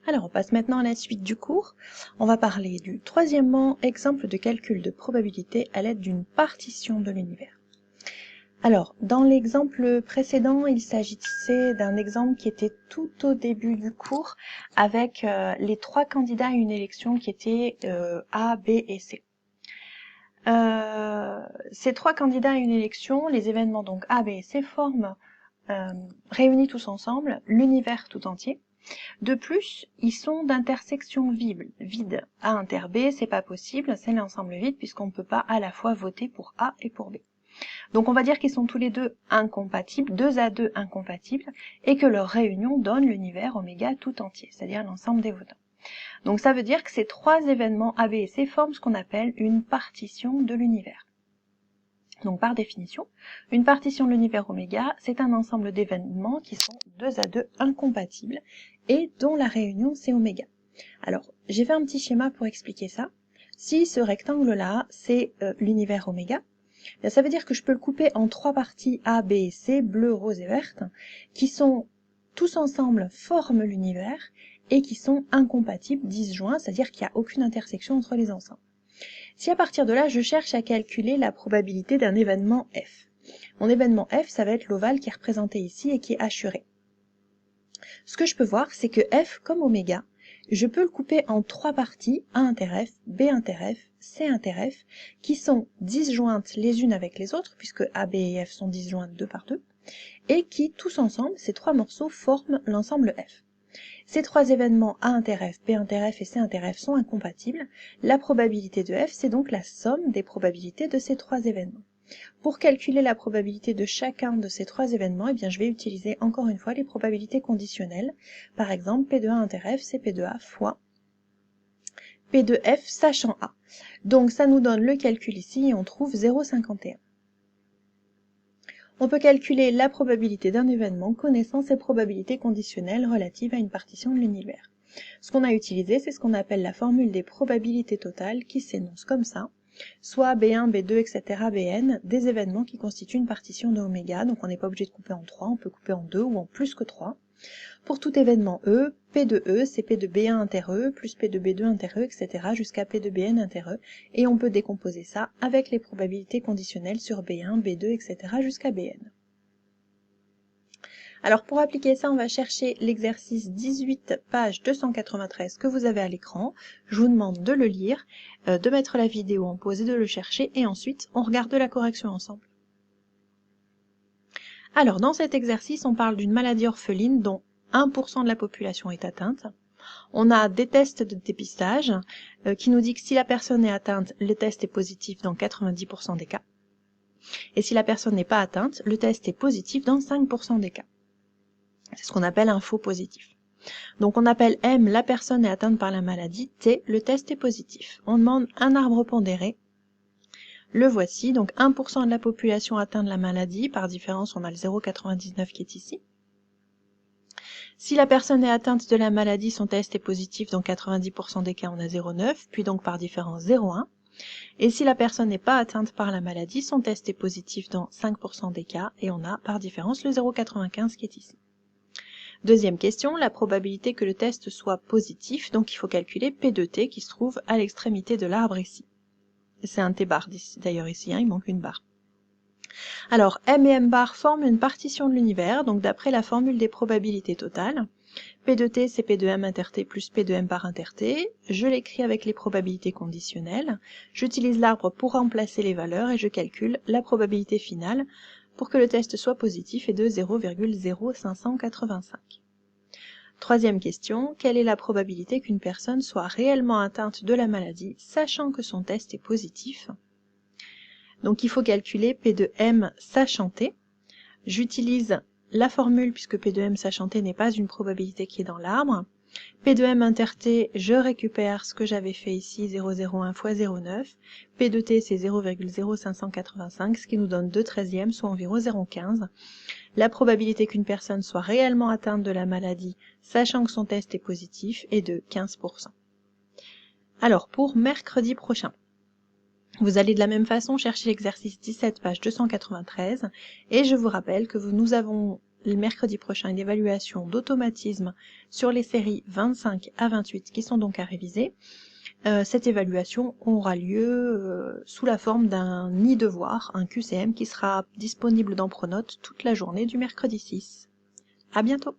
Alors, on passe maintenant à la suite du cours. On va parler du troisièmement exemple de calcul de probabilité à l'aide d'une partition de l'univers. Alors, dans l'exemple précédent, il s'agissait d'un exemple qui était tout au début du cours avec les trois candidats à une élection qui étaient A, B et C. Ces trois candidats à une élection, les événements donc A, B et C forment, réunis tous ensemble, l'univers tout entier. De plus, ils sont d'intersection vide. A inter B, c'est pas possible, c'est l'ensemble vide puisqu'on ne peut pas à la fois voter pour A et pour B. Donc on va dire qu'ils sont tous les deux incompatibles, 2 à 2 incompatibles, et que leur réunion donne l'univers oméga tout entier, c'est-à-dire l'ensemble des votants. Donc ça veut dire que ces trois événements A, B et C forment ce qu'on appelle une partition de l'univers. Donc par définition, une partition de l'univers oméga, c'est un ensemble d'événements qui sont 2 à 2 incompatibles et dont la réunion c'est oméga. Alors, j'ai fait un petit schéma pour expliquer ça. Si ce rectangle-là, c'est l'univers oméga, bien, ça veut dire que je peux le couper en trois parties A, B et C, bleu, rose et verte, qui sont tous ensemble forment l'univers et qui sont incompatibles, disjoints, c'est-à-dire qu'il n'y a aucune intersection entre les ensembles. Si à partir de là, je cherche à calculer la probabilité d'un événement F. Mon événement F, ça va être l'ovale qui est représenté ici et qui est hachuré. Ce que je peux voir, c'est que F, comme oméga, je peux le couper en trois parties, A inter F, B inter F, C inter F, qui sont disjointes les unes avec les autres, puisque A, B et F sont disjointes 2 par 2, et qui, tous ensemble, ces trois morceaux, forment l'ensemble F. Ces trois événements A inter F, B inter F et C inter F sont incompatibles. La probabilité de F, c'est donc la somme des probabilités de ces trois événements. Pour calculer la probabilité de chacun de ces trois événements, eh bien, je vais utiliser encore une fois les probabilités conditionnelles. Par exemple, P de A inter F, c'est P de A fois P de F sachant A. Donc ça nous donne le calcul ici et on trouve 0,51. On peut calculer la probabilité d'un événement connaissant ses probabilités conditionnelles relatives à une partition de l'univers. Ce qu'on a utilisé, c'est ce qu'on appelle la formule des probabilités totales qui s'énonce comme ça, soit B1, B2, etc. Bn, des événements qui constituent une partition de oméga, donc on n'est pas obligé de couper en 3, on peut couper en 2 ou en plus que 3. Pour tout événement E, P de E, c'est P de B1 inter E, plus P de B2 inter E, etc. jusqu'à P de Bn inter E, et on peut décomposer ça avec les probabilités conditionnelles sur B1, B2, etc. jusqu'à Bn. Alors pour appliquer ça, on va chercher l'exercice 18, page 293 que vous avez à l'écran. Je vous demande de le lire, de mettre la vidéo en pause et de le chercher, et ensuite on regarde la correction ensemble. Alors dans cet exercice, on parle d'une maladie orpheline dont 1% de la population est atteinte. On a des tests de dépistage qui nous dit que si la personne est atteinte, le test est positif dans 90% des cas. Et si la personne n'est pas atteinte, le test est positif dans 5% des cas. C'est ce qu'on appelle un faux positif. Donc on appelle M la personne est atteinte par la maladie, T le test est positif. On demande un arbre pondéré. Le voici, donc 1% de la population atteinte de la maladie, par différence on a le 0,99 qui est ici. Si la personne est atteinte de la maladie, son test est positif, dans 90% des cas on a 0,9, puis donc par différence 0,1. Et si la personne n'est pas atteinte par la maladie, son test est positif dans 5% des cas, et on a par différence le 0,95 qui est ici. Deuxième question, la probabilité que le test soit positif, donc il faut calculer P de T qui se trouve à l'extrémité de l'arbre ici. C'est un T bar d'ailleurs ici, il manque une barre. Alors M et M bar forment une partition de l'univers, donc d'après la formule des probabilités totales. P de T c'est P de M inter T plus P de M bar inter T. Je l'écris avec les probabilités conditionnelles. J'utilise l'arbre pour remplacer les valeurs et je calcule la probabilité finale pour que le test soit positif est de 0,0585. Troisième question, quelle est la probabilité qu'une personne soit réellement atteinte de la maladie, sachant que son test est positif? Donc il faut calculer P de M sachant T. J'utilise la formule puisque P de M sachant T n'est pas une probabilité qui est dans l'arbre. P de M inter T, je récupère ce que j'avais fait ici, 0,01 fois 0,9. P de T, c'est 0,0585, ce qui nous donne 2/13, soit environ 0,15. La probabilité qu'une personne soit réellement atteinte de la maladie, sachant que son test est positif, est de 15%. Alors, pour mercredi prochain, vous allez de la même façon chercher l'exercice 17, page 293, et je vous rappelle que nous avons le mercredi prochain une évaluation d'automatisme sur les séries 25 à 28 qui sont donc à réviser. Cette évaluation aura lieu sous la forme d'un nid-devoir, un QCM qui sera disponible dans Pronote toute la journée du mercredi 6. À bientôt!